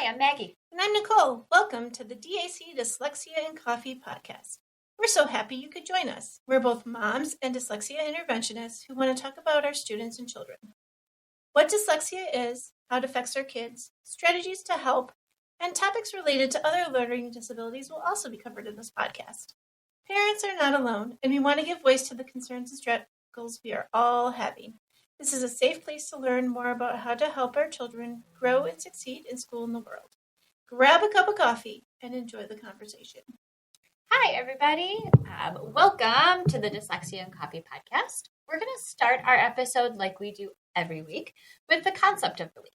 Hi, I'm Maggie. And I'm Nicole. Welcome to the DAC Dyslexia and Coffee podcast. We're so happy you could join us. We're both moms and dyslexia interventionists who want to talk about our students and children. What dyslexia is, how it affects our kids, strategies to help, and topics related to other learning disabilities will also be covered in this podcast. Parents are not alone, and we want to give voice to the concerns and struggles we are all having. This is a safe place to learn more about how to help our children grow and succeed in school and the world. Grab a cup of coffee and enjoy the conversation. Hi, everybody. Welcome to the Dyslexia and Coffee podcast. We're going to start our episode like we do every week with the concept of the week.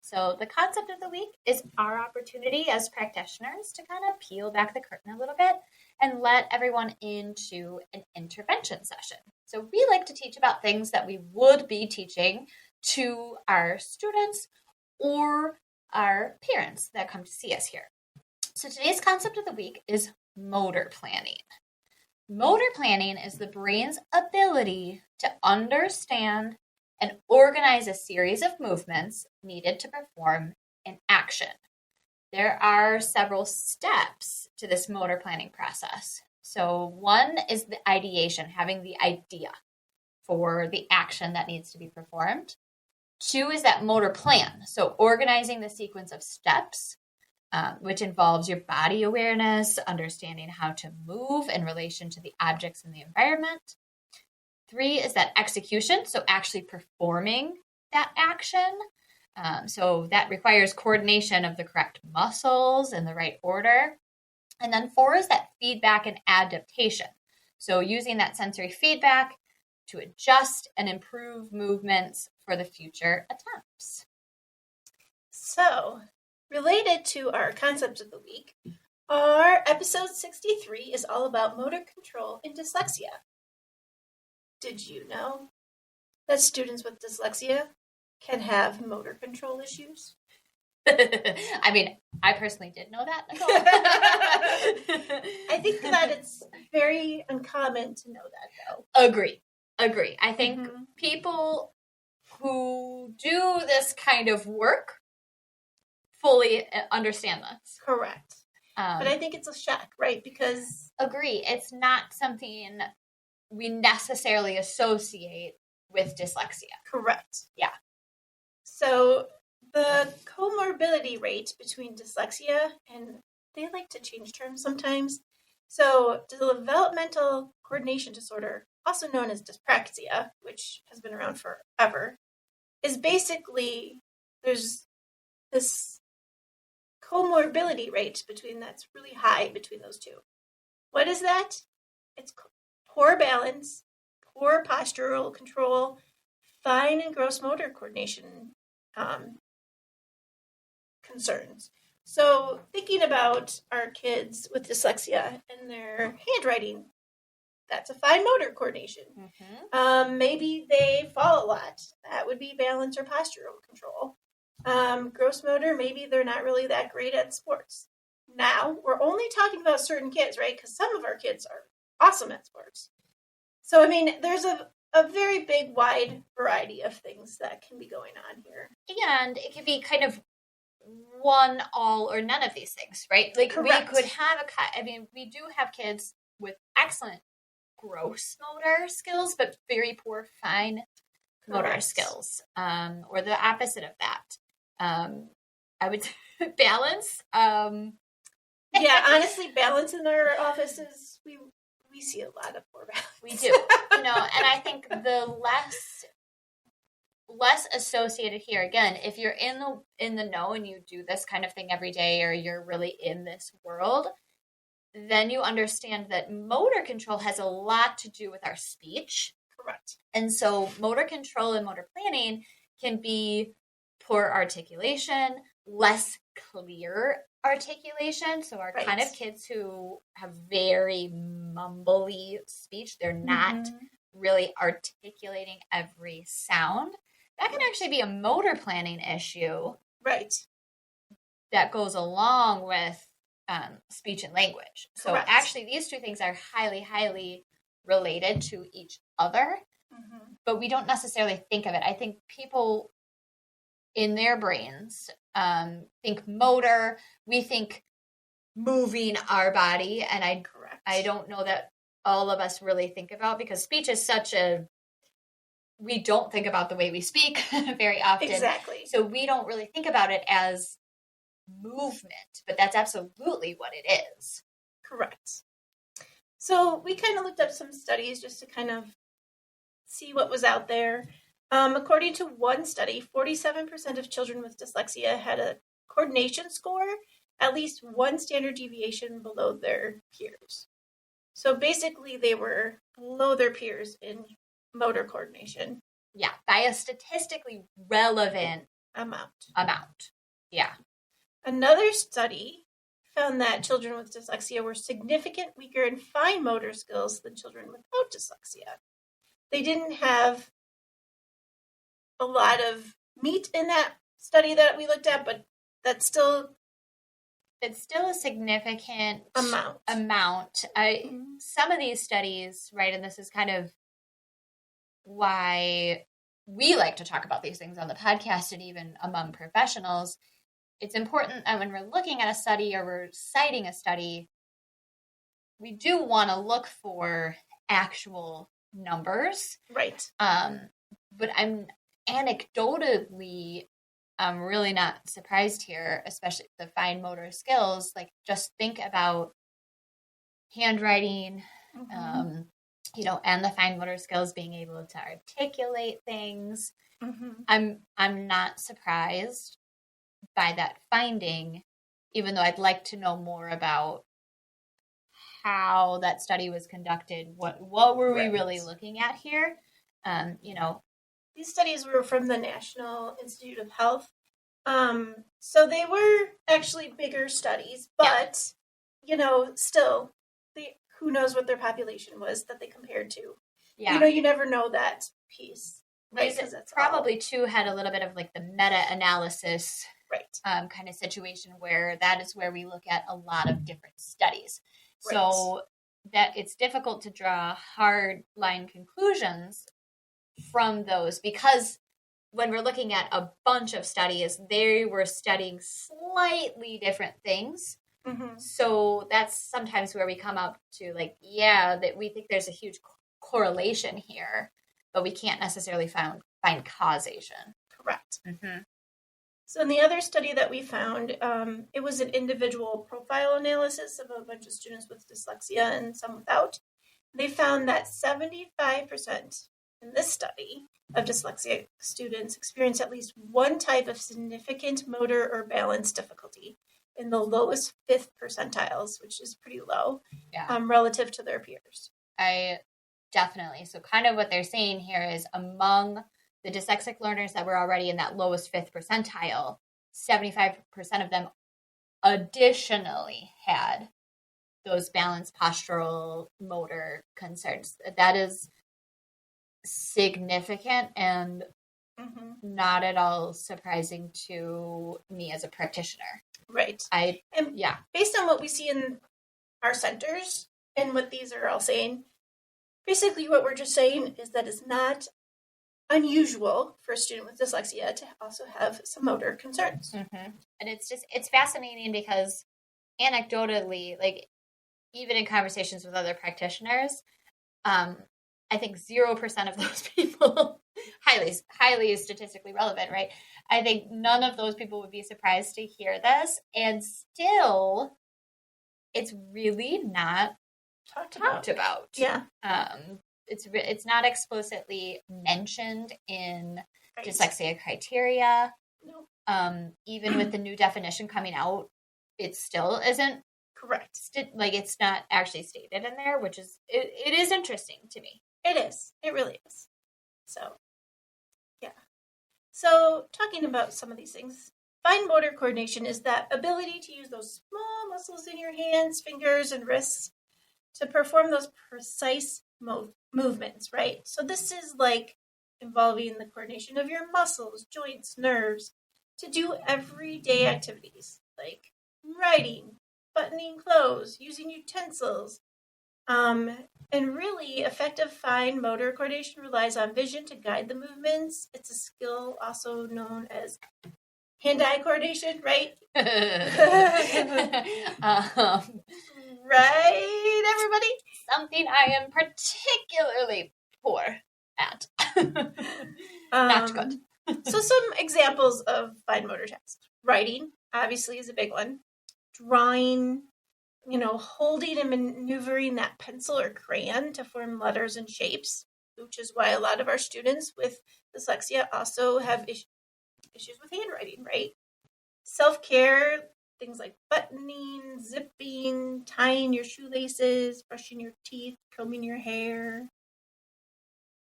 So the concept of the week is our opportunity as practitioners to kind of peel back the curtain a little bit and let everyone into an intervention session. So we like to teach about things that we would be teaching to our students or our parents that come to see us here. So today's concept of the week is motor planning. Motor planning is the brain's ability to understand and organize a series of movements needed to perform an action. There are several steps to this motor planning process. So one is the ideation, having the idea for the action that needs to be performed. Two is that motor plan, so organizing the sequence of steps, which involves your body awareness, understanding how to move in relation to the objects in the environment. Three is that execution, so actually performing that action. So that requires coordination of the correct muscles in the right order. And then four is that feedback and adaptation. So using that sensory feedback to adjust and improve movements for the future attempts. So, related to our concept of the week, our episode 63 is all about motor control in dyslexia. Did you know that students with dyslexia can have motor control issues? I mean, I personally did know that, Nicole. I think that it's very uncommon to know that, though. Agree. I think people who do this kind of work fully understand this. Correct. But I think it's a shock, right? Because... Agree. It's not something we necessarily associate with dyslexia. Correct. Yeah. So the comorbidity rate between dyslexia, and they like to change terms sometimes. So the developmental coordination disorder, also known as dyspraxia, which has been around forever, is basically there's this comorbidity rate that's really high between those two. What is that? It's poor balance, poor postural control, fine and gross motor coordination concerns. So thinking about our kids with dyslexia and their handwriting, that's a fine motor coordination. Maybe they fall a lot. That would be balance or postural control. Gross motor, maybe they're not really that great at sports. Now, we're only talking about certain kids, right? Because some of our kids are awesome at sports. So, I mean, there's a very big, wide variety of things that can be going on here. And it could be kind of one, all, or none of these things, right? Like, Correct. We could have we do have kids with excellent gross motor skills, but very poor fine motor Correct. skills, or the opposite of that. I would balance. Yeah, honestly, balance in our offices, we see a lot of poor balance. We do, and I think the less associated here. Again, if you're in the know and you do this kind of thing every day, or you're really in this world, then you understand that motor control has a lot to do with our speech. Correct. And so motor control and motor planning can be poor articulation, less clear articulation. So our kind of kids who have very mumbly speech, they're not really articulating every sound. That can actually be a motor planning issue. Right. That goes along with speech and language. So Correct. actually these two things are highly, highly related to each other, but we don't necessarily think of it. I think people in their brains think motor, we think moving our body. And I don't know that all of us really think about, because speech is we don't think about the way we speak very often. Exactly. So we don't really think about it as movement, but that's absolutely what it is. Correct. So we kind of looked up some studies just to kind of see what was out there. According to one study, 47% of children with dyslexia had a coordination score at least one standard deviation below their peers. So basically, they were below their peers in motor coordination. Yeah, by a statistically relevant amount. Yeah. Another study found that children with dyslexia were significantly weaker in fine motor skills than children without dyslexia. They didn't have a lot of meat in that study that we looked at, but it's still a significant amount. Some of these studies, right, and this is kind of why we like to talk about these things on the podcast and even among professionals. It's important that when we're looking at a study or we're citing a study, we do want to look for actual numbers. Right. But I'm anecdotally, I'm really not surprised here, especially the fine motor skills. Like, just think about handwriting, and the fine motor skills, being able to articulate things. I'm not surprised by that finding, even though I'd like to know more about how that study was conducted. What were we really looking at here? These studies were from the National Institute of Health. So they were actually bigger studies, but, still, who knows what their population was that they compared to. Yeah. You never know that piece. Right. Because it's probably, too, had a little bit of like the meta-analysis kind of situation, where that is where we look at a lot of different studies. Right. So that it's difficult to draw hard line conclusions from those, because when we're looking at a bunch of studies, they were studying slightly different things. So that's sometimes where we come up to that we think there's a huge correlation here, but we can't necessarily find causation. Correct. So in the other study that we found, it was an individual profile analysis of a bunch of students with dyslexia and some without. They found that 75% in this study of dyslexia students experience at least one type of significant motor or balance difficulty in the lowest 5th percentiles, which is pretty low, relative to their peers. Definitely. So kind of what they're saying here is, among the dyslexic learners that were already in that lowest 5th percentile, 75% of them additionally had those balance, postural, motor concerns. That is significant and not at all surprising to me as a practitioner. Right. Based on what we see in our centers and what these are all saying, basically what we're just saying is that it's not unusual for a student with dyslexia to also have some motor concerns. And it's fascinating, because anecdotally, even in conversations with other practitioners, I think 0% of those people, highly statistically relevant, right? I think none of those people would be surprised to hear this, and still, it's really not talked about. Yeah. It's not explicitly mentioned in dyslexia criteria. No. Even with the new definition coming out, it still isn't correct. It's not actually stated in there, which is it is interesting to me. It is. It really is. So, yeah. So, talking about some of these things, fine motor coordination is that ability to use those small muscles in your hands, fingers, and wrists to perform those precise movements, right? So this is involving the coordination of your muscles, joints, nerves to do everyday activities like writing, buttoning clothes, using utensils. And really effective fine motor coordination relies on vision to guide the movements. It's a skill also known as Hand-eye coordination, right? Right, everybody? Something I am particularly poor at. Not good. So some examples of fine motor tasks. Writing, obviously, is a big one. Drawing, holding and maneuvering that pencil or crayon to form letters and shapes, which is why a lot of our students with dyslexia also have issues with handwriting, right? Self-care, things like buttoning, zipping, tying your shoelaces, brushing your teeth, combing your hair.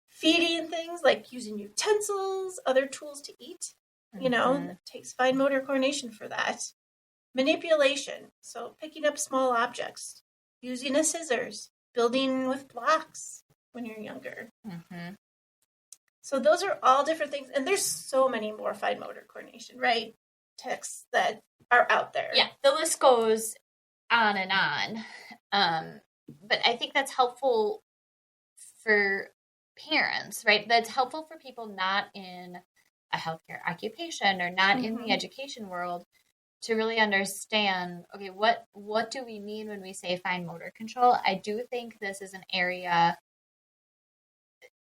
Feeding things like using utensils, other tools to eat. It takes fine motor coordination for that. Manipulation, so picking up small objects, using a scissors, building with blocks when you're younger. Mm-hmm. So those are all different things. And there's so many more fine motor coordination, right? Texts that are out there. Yeah, the list goes on and on. But I think that's helpful for parents, right? That's helpful for people not in a healthcare occupation or not in the education world to really understand, okay, what do we mean when we say fine motor control? I do think this is an area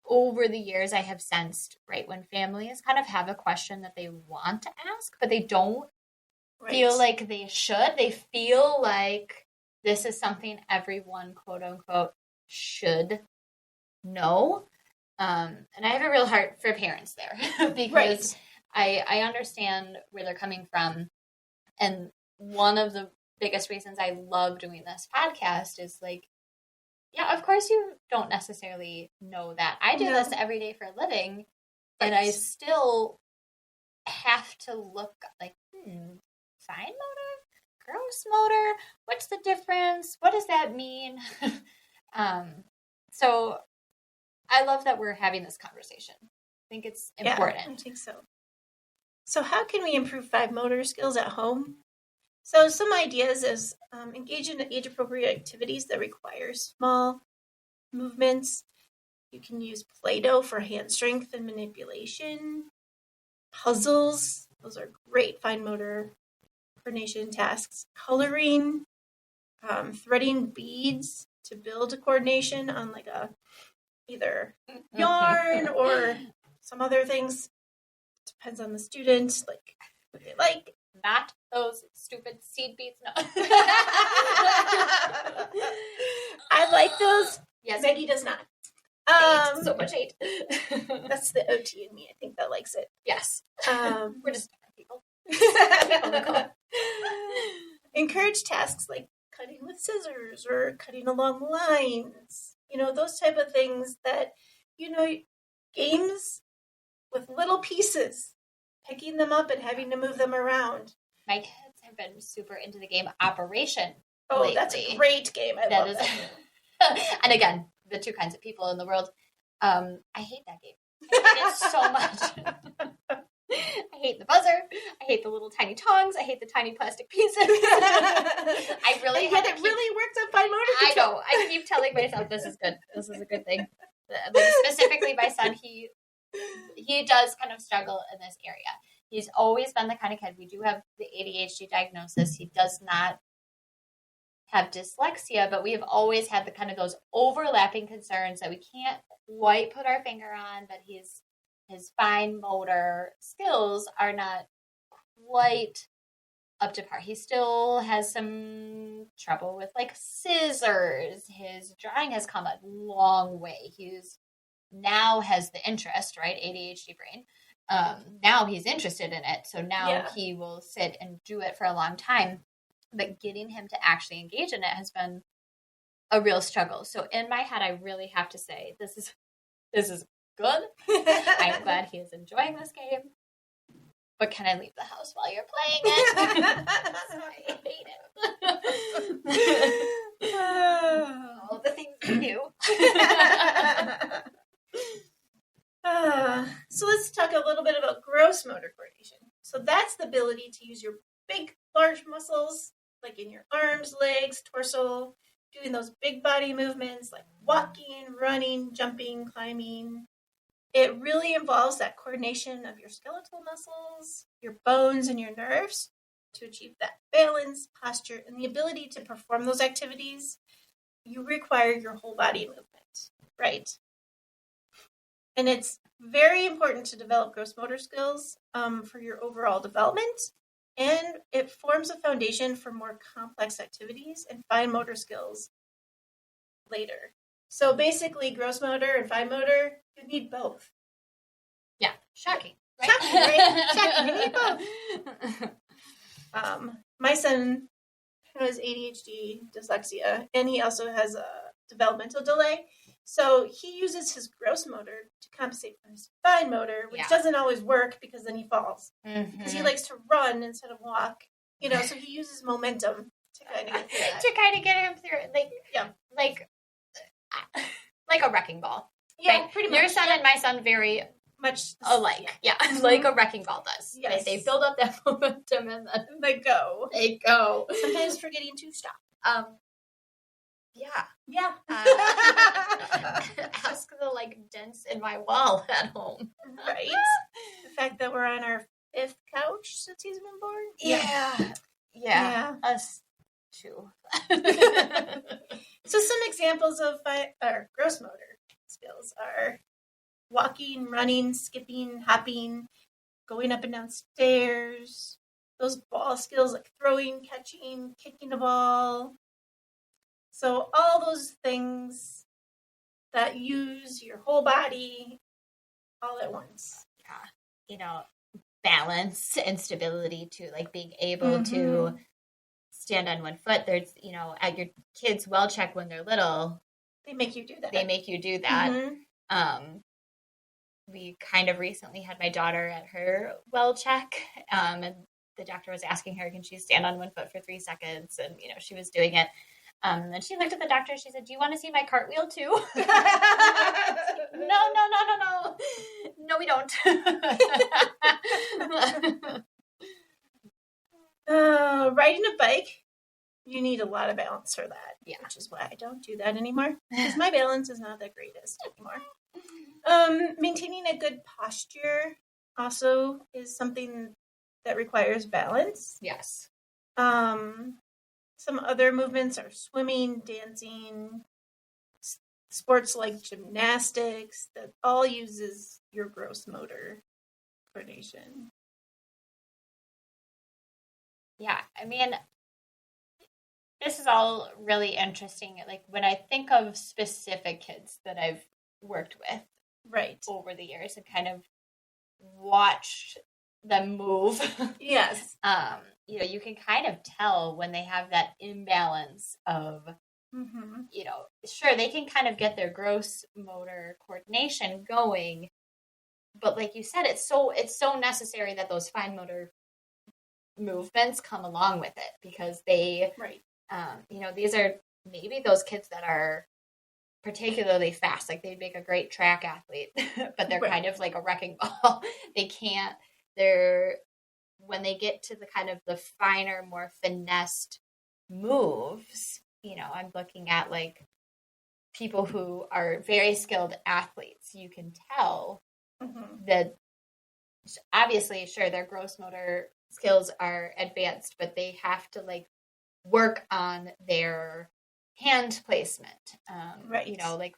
over the years I have sensed, right, when families kind of have a question that they want to ask, but they don't feel like they should. They feel like this is something everyone, quote unquote, should know. And I have a real heart for parents there because I understand where they're coming from. And one of the biggest reasons I love doing this podcast is like, yeah, of course you don't necessarily know that. I do this every day for a living, and I still have to look like, fine motor, gross motor, what's the difference? What does that mean? So I love that we're having this conversation. I think it's important. Yeah, I think so. So how can we improve fine motor skills at home? So some ideas is engage in age-appropriate activities that require small movements. You can use Play-Doh for hand strength and manipulation. Puzzles, those are great fine motor coordination tasks. Coloring, threading beads to build a coordination on like either yarn or some other things. Depends on the student, like what they like. Not those stupid seed beads. No. I like those. Yes. Maggie does not. So much hate. That's the OT in me. I think that likes it. Yes. We're just different people. Encourage tasks like cutting with scissors or cutting along lines. Those type of things that, games with little pieces, picking them up and having to move them around. My kids have been super into the game Operation. Oh, lately. That's a great game. I love that. And again, the two kinds of people in the world. I hate that game. I hate it so much. I hate the buzzer. I hate the little tiny tongs. I hate the tiny plastic pieces. I really and yet it really works on fine motor control. I know. I keep telling myself this is good. This is a good thing. Like specifically, my son, he does kind of struggle in this area. He's always been the kind of kid. We do have the ADHD diagnosis. He does not have dyslexia, but we have always had the kind of those overlapping concerns that we can't quite put our finger on, but his fine motor skills are not quite up to par. He still has some trouble with like scissors. His drawing has come a long way. He's now has the interest, right? ADHD brain. Now he's interested in it. So now he will sit and do it for a long time. But getting him to actually engage in it has been a real struggle. So in my head, I really have to say, this is good. I'm glad he is enjoying this game. But can I leave the house while you're playing it? I hate it. All the things we do. So let's talk a little bit about gross motor coordination. So that's the ability to use your big, large muscles, like in your arms, legs, torso, doing those big body movements like walking, running, jumping, climbing. It really involves that coordination of your skeletal muscles, your bones, and your nerves to achieve that balance, posture, and the ability to perform those activities. You require your whole body movement, right? And it's very important to develop gross motor skills for your overall development, and it forms a foundation for more complex activities and fine motor skills later. So basically, gross motor and fine motor, you need both. Yeah, shocking. Right? Shocking, right? Shocking, you need both. My son has ADHD, dyslexia, and he also has a developmental delay. So he uses his gross motor to compensate for his fine motor, which doesn't always work because then he falls. Because he likes to run instead of walk, so he uses momentum to kind of get through that. To kind of get him through it. Like a wrecking ball. Yeah, right? pretty much. Your son and my son very much alike. Yeah, like a wrecking ball does. Yes. Right? They build up that momentum and then they go. Sometimes forgetting to stop. Yeah. Ask the dents in my wall at home. Right. The fact that we're on our 5th couch since he's been born. Yeah. Us too. So some examples of our gross motor skills are walking, running, skipping, hopping, going up and down stairs. Those ball skills like throwing, catching, kicking a ball. So all those things that use your whole body all at once. Yeah. Balance and stability too, being able to stand on one foot. There's, at your kids' well check when they're little, they make you do that. We kind of recently had my daughter at her well check, and the doctor was asking her, can she stand on one foot for 3 seconds? And, she was doing it. And then she looked at the doctor and she said, do you want to see my cartwheel too? No. No, we don't. Riding a bike, you need a lot of balance for that. Yeah. Which is why I don't do that anymore. Because my balance is not the greatest anymore. Maintaining a good posture also is something that requires balance. Yes. Some other movements are swimming, dancing, sports like gymnastics, that all uses your gross motor coordination. Yeah, this is all really interesting. When I think of specific kids that I've worked with over the years and kind of watched them move. Yes. You can kind of tell when they have that imbalance of, sure, they can kind of get their gross motor coordination going, but like you said, it's so necessary that those fine motor movements come along with it, because they, these are maybe those kids that are particularly fast, they'd make a great track athlete, but they're kind of like a wrecking ball. When they get to the kind of the finer, more finessed moves, I'm looking at people who are very skilled athletes. You can tell that obviously, sure, their gross motor skills are advanced, but they have to work on their hand placement.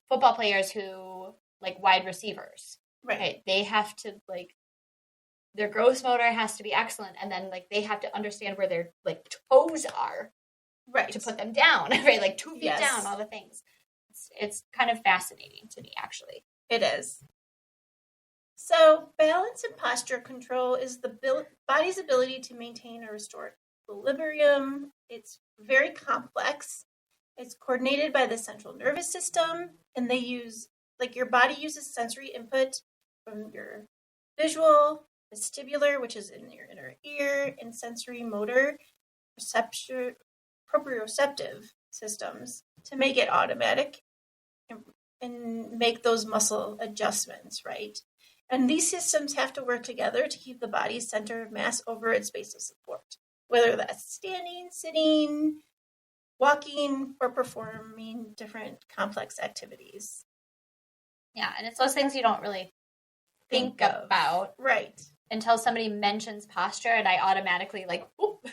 Football players who wide receivers, right? They have to their gross motor has to be excellent, and then they have to understand where their toes are, to put them down, right? 2 feet down, all the things. It's kind of fascinating to me, actually. It is. So balance and posture control is the body's ability to maintain or restore equilibrium. It's very complex. It's coordinated by the central nervous system, and they use your body uses sensory input from your visual, vestibular, which is in your inner ear, and sensory motor, proprioceptive systems to make it automatic and make those muscle adjustments, right? And these systems have to work together to keep the body's center of mass over its base of support, whether that's standing, sitting, walking, or performing different complex activities. Yeah, and it's those things you don't really think about. Right. Until somebody mentions posture and I automatically like, oop.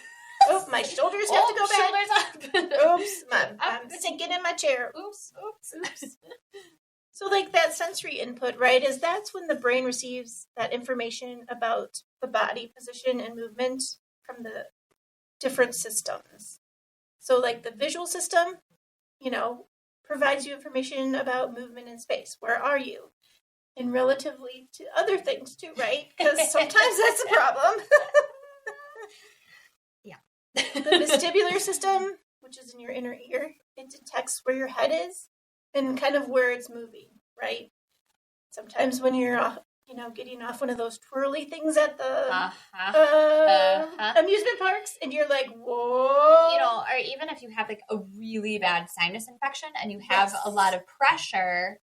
Oh, my shoulders have to go back. Shoulders up. Oops, I'm sinking in my chair. Oops. So like that sensory input, right, is that's when the brain receives that information about the body position and movement from the different systems. So like the visual system, provides you information about movement in space. Where are you? And relatively to other things too, right? Because sometimes that's a problem. Yeah. The vestibular system, which is in your inner ear, it detects where your head is and kind of where it's moving, right? Sometimes when you're, getting off one of those twirly things at the amusement parks, and you're like, whoa. Or even if you have like a really bad sinus infection and you have a lot of pressure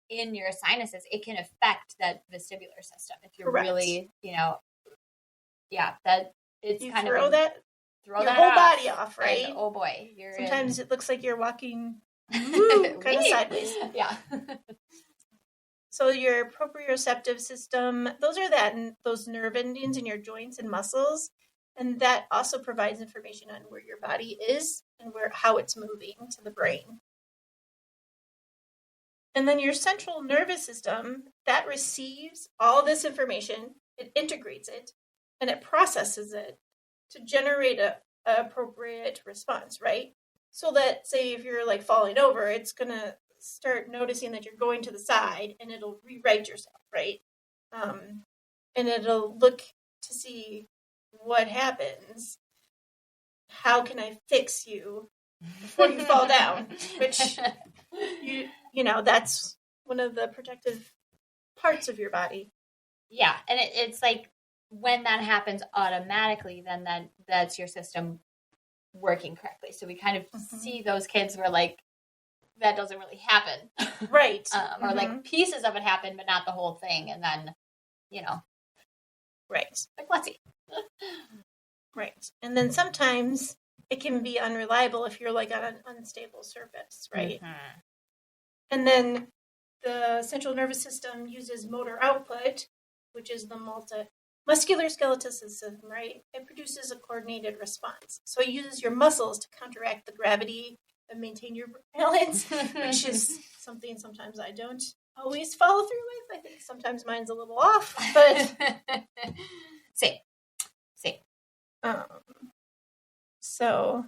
in your sinuses, it can affect that vestibular system. If you're really, that it's you kind throw of that your whole body off, right? And, oh boy, sometimes it looks like you're walking kind of sideways. Yeah. So your proprioceptive system, those are those nerve endings in your joints and muscles, and that also provides information on where your body is and how it's moving to the brain. And then your central nervous system, that receives all this information, it integrates it, and it processes it to generate a appropriate response, right? So that, say, if you're like falling over, it's going to start noticing that you're going to the side, and it'll rewrite yourself, right? And it'll look to see what happens. How can I fix you before you fall down? Which, that's one of the protective parts of your body. Yeah, and it's like when that happens automatically, then that's your system working correctly. So we kind of see those kids where like that doesn't really happen, right? Or like pieces of it happen, but not the whole thing, and then right, like let's see, right, and then sometimes it can be unreliable if you're like on an unstable surface, right? And then the central nervous system uses motor output, which is the muscular skeletal system, right? It produces a coordinated response. So it uses your muscles to counteract the gravity and maintain your balance, which is something sometimes I don't always follow through with. I think sometimes mine's a little off, but same. So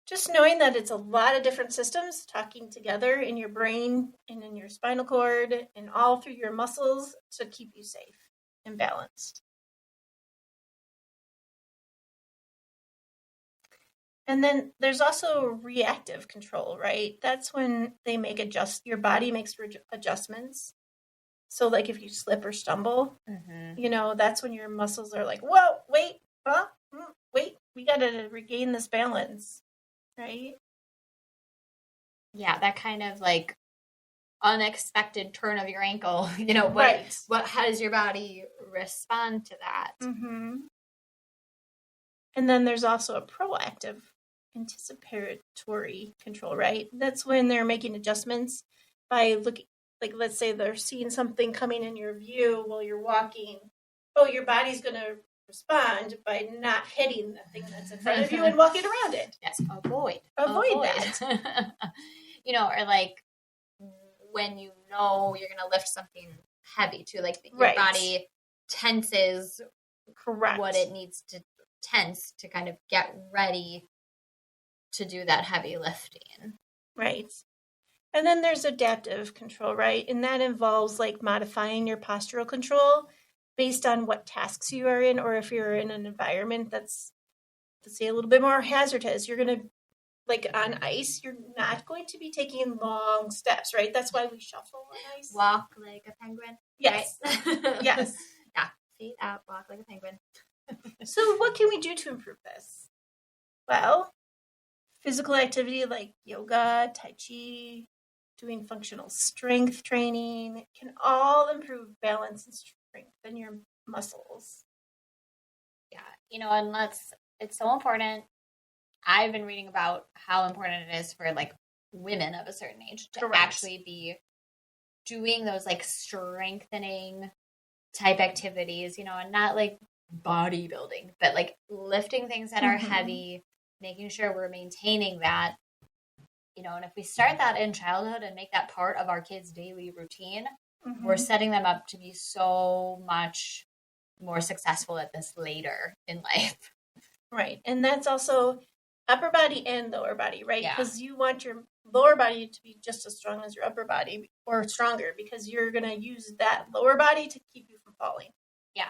just knowing that it's a lot of different systems talking together in your brain and in your spinal cord and all through your muscles to keep you safe and balanced. And then there's also reactive control, right? That's when they your body makes adjustments. So like if you slip or stumble, that's when your muscles are like, whoa, wait, we got to regain this balance, right? Yeah, that kind of like unexpected turn of your ankle, right. How does your body respond to that? And then there's also a proactive anticipatory control, right? That's when they're making adjustments by looking, like let's say they're seeing something coming in your view while you're walking. Oh, your body's going to respond by not hitting the thing that's in front of you and walking around it. Yes, avoid that. Or like when you're going to lift something heavy too, like your body tenses what it needs to tense to kind of get ready to do that heavy lifting. Right. And then there's adaptive control, right? And that involves like modifying your postural control based on what tasks you are in, or if you're in an environment that's, let's say, a little bit more hazardous. You're going to, like on ice, you're not going to be taking long steps, right? That's why we shuffle on ice. Walk like a penguin. Yes. Right? Yes. Yeah. Feet out, walk like a penguin. So what can we do to improve this? Well, physical activity like yoga, tai chi, doing functional strength training can all improve balance and strengthen your muscles. Yeah, and it's so important. I've been reading about how important it is for like women of a certain age to actually be doing those like strengthening type activities, you know, and not like bodybuilding, but like lifting things that are heavy, making sure we're maintaining that, you know, and if we start that in childhood and make that part of our kids' daily routine, we're setting them up to be so much more successful at this later in life. Right. And that's also upper body and lower body, right? Yeah. Because you want your lower body to be just as strong as your upper body or stronger because you're going to use that lower body to keep you from falling. Yeah.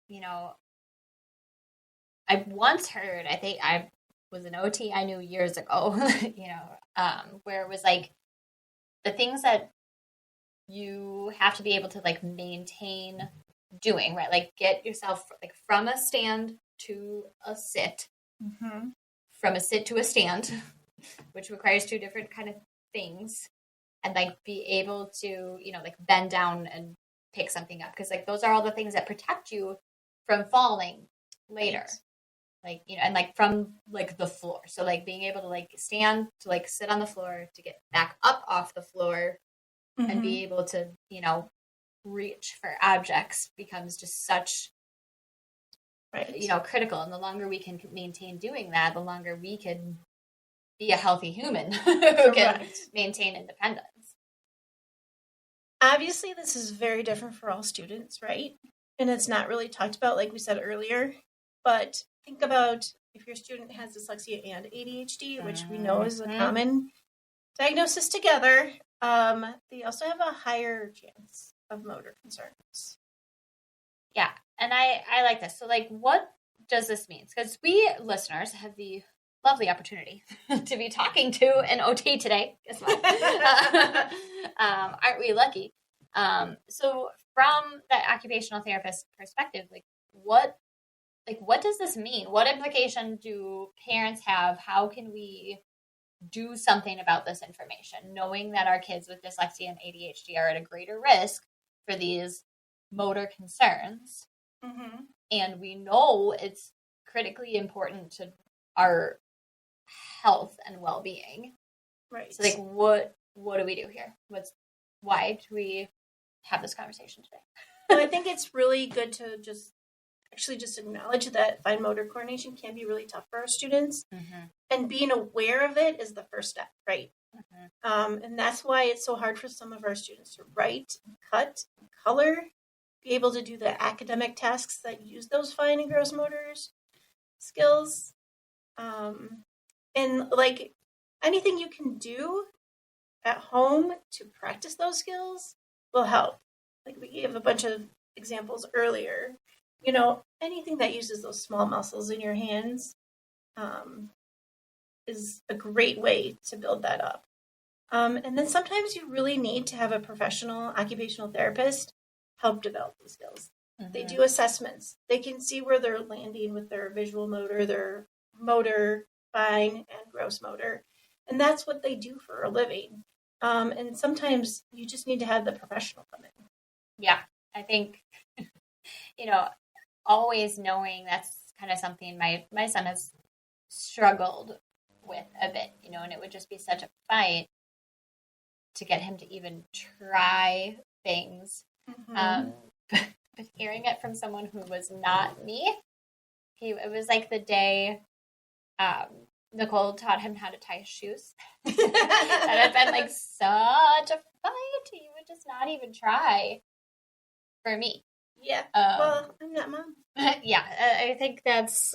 You know, I once heard, I think I was an OT I knew years ago, you know, where it was like the things that you have to be able to like maintain doing, right? Like get yourself like from a stand to a sit, from a sit to a stand, which requires two different kind of things, and like be able to, you know, like bend down and pick something up, because like those are all the things that protect you from falling later. Right. Like, you know, and like from like the floor. So like being able to like stand to like sit on the floor to get back up off the floor and be able to, you know, reach for objects becomes just such, you know, critical. And the longer we can maintain doing that, the longer we can be a healthy human who can maintain independence. Obviously, this is very different for all students, right? And it's not really talked about, like we said earlier. But think about if your student has dyslexia and ADHD, which we know is a common diagnosis together, they also have a higher chance of motor concerns. Yeah, and I like this. So, like, what does this mean? Because we listeners have the lovely opportunity to be talking to an OT today. Guess what? Aren't we lucky? So, from the occupational therapist perspective, like, what does this mean? What implication do parents have? How can we do something about this information, knowing that our kids with dyslexia and ADHD are at a greater risk for these motor concerns? And we know it's critically important to our health and well-being. Right. So, like, what do we do here? Why do we have this conversation today? Well, I think it's really good to just acknowledge that fine motor coordination can be really tough for our students. And being aware of it is the first step, right? And that's why it's so hard for some of our students to write, cut, and color, be able to do the academic tasks that use those fine and gross motor skills. And like anything you can do at home to practice those skills will help. Like we gave a bunch of examples earlier. You know, anything that uses those small muscles in your hands is a great way to build that up. And then sometimes you really need to have a professional occupational therapist help develop those skills. They do assessments. They can see where they're landing with their visual motor, their motor, fine, and gross motor. And that's what they do for a living. And sometimes you just need to have the professional come in. Yeah, I think, you know, always knowing that's kind of something my son has struggled with a bit, you know, and it would just be such a fight to get him to even try things. But hearing it from someone who was not me, it was like the day Nicole taught him how to tie his shoes. That had been like such a fight. He would just not even try for me. Yeah. Well, I'm not mom. Yeah, I think that's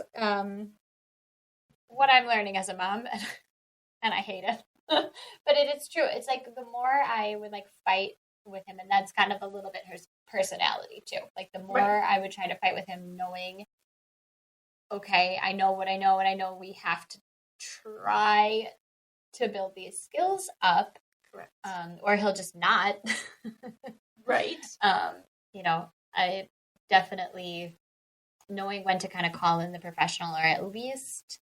what I'm learning as a mom, and I hate it. But it's true. It's like the more I would like fight with him, and that's kind of a little bit his personality too. Like the more I would try to fight with him, knowing, okay, I know what I know, and I know we have to try to build these skills up. Correct. Or he'll just not. Right. You know, I definitely knowing when to kind of call in the professional, or at least,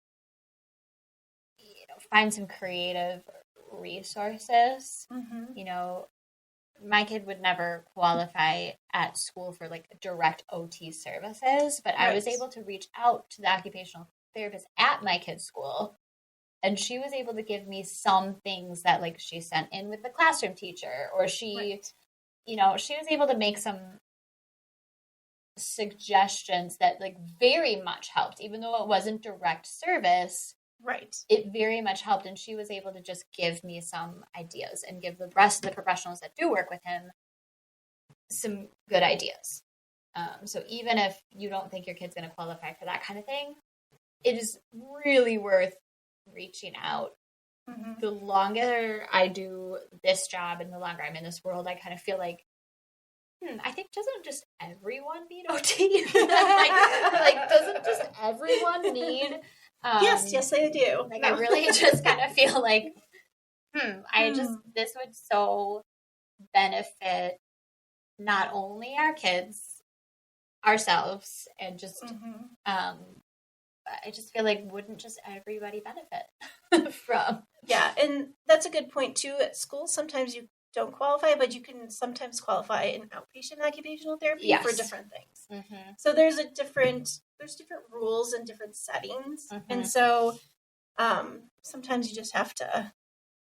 you know, find some creative resources. You know, my kid would never qualify at school for like direct OT services, but I was able to reach out to the occupational therapist at my kid's school And she was able to give me some things that like she sent in with the classroom teacher, or she, Right. you know, she was able to make some suggestions that like very much helped, even though it wasn't direct service. Right. It very much helped, and she was able to just give me some ideas and give the rest of the professionals that do work with him some good ideas. So even if you don't think your kid's going to qualify for that kind of thing, it is really worth reaching out. Mm-hmm. The longer I do this job and the longer I'm in this world, I kind of feel like, I think doesn't just everyone need OT? like doesn't just everyone need? Yes, they do. Like, I really just kind of feel like, this would so benefit not only our kids, ourselves, and just, I just feel like wouldn't just everybody benefit from? Yeah, and that's a good point too. At school, sometimes you don't qualify, but you can sometimes qualify in outpatient occupational therapy for different things. Mm-hmm. So there's different rules and different settings, and so sometimes you just have to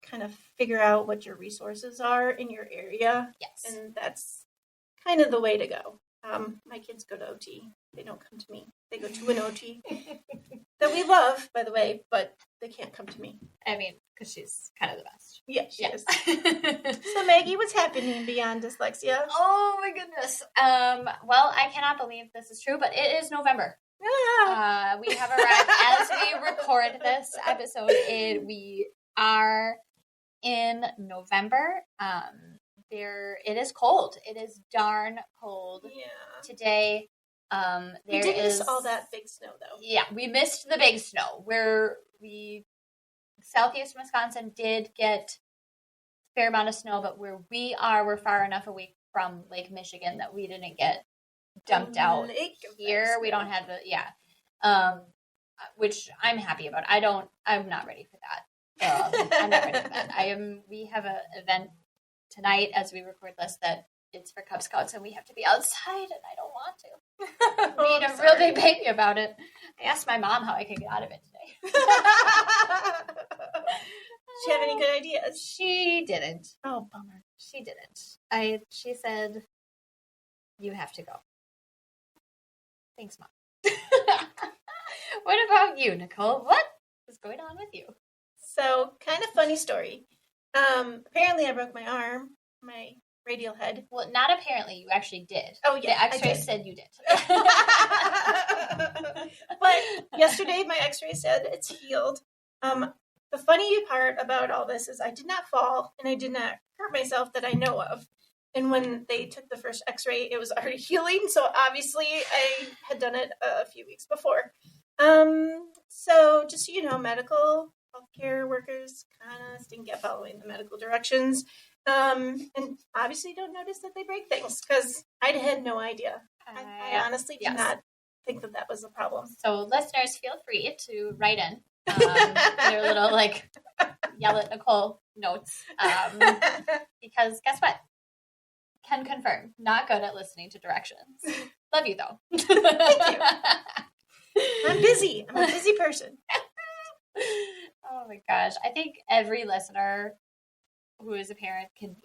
kind of figure out what your resources are in your area. Yes, and that's kind of the way to go. My kids go to OT. They don't come to me. They go to an OT that we love, by the way, but they can't come to me. I mean, because she's kind of the best. Yeah, she is. So, Maggie, what's happening beyond dyslexia? Oh, my goodness. Well, I cannot believe this is true, but it is November. We have arrived as we record this episode. We are in November. It is cold. It is darn cold today. We did miss all that big snow, though. Yeah, we missed the big snow. Southeast Wisconsin did get a fair amount of snow, but where we are, we're far enough away from Lake Michigan that we didn't get dumped out here. We don't have which I'm happy about. I'm not ready for that. I'm not ready for that. We have an event tonight as we record this that it's for Cub Scouts, and we have to be outside, and I don't want to. Being a real big baby about it. I asked my mom how I could get out of it today. She have any good ideas? She didn't. Oh, bummer. She didn't. She said, "You have to go." Thanks, Mom. What about you, Nicole? What is going on with you? So, kind of funny story. Apparently, I broke my arm, my radial head. Well, not apparently. You actually did. Oh, yeah. The X-ray said you did. But yesterday, my X-ray said it's healed. The funny part about all this is I did not fall, and I did not hurt myself that I know of. And when they took the first X-ray, it was already healing. So obviously, I had done it a few weeks before. So just so you know, medical healthcare workers kind of stink at following the medical directions. And obviously don't notice that they break things because I had no idea. I honestly did not think that was a problem. So listeners, feel free to write in their little yell at Nicole notes. Because guess what? Can confirm. Not good at listening to directions. Love you though. Thank you. I'm busy. I'm a busy person. Oh my gosh. I think every listener who is a parent can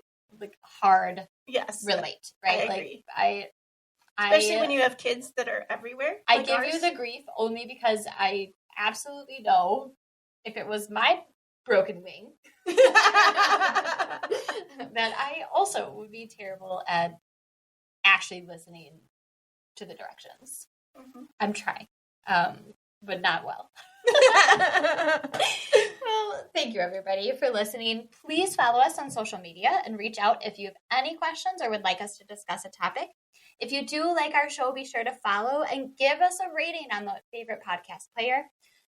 hard relate, right? I agree. Especially when you have kids that are everywhere. I give you the grief only because I absolutely know if it was my broken wing that I also would be terrible at actually listening to the directions. Mm-hmm. I'm trying, but not well. Well, thank you everybody for listening. Please follow us on social media and reach out if you have any questions or would like us to discuss a topic. If you do like our show, be sure to follow and give us a rating on the favorite podcast player.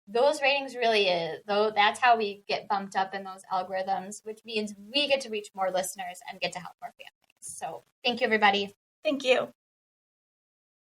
Those ratings that's how we get bumped up in those algorithms, which means we get to reach more listeners and get to help more families. So thank you, everybody. Thank you.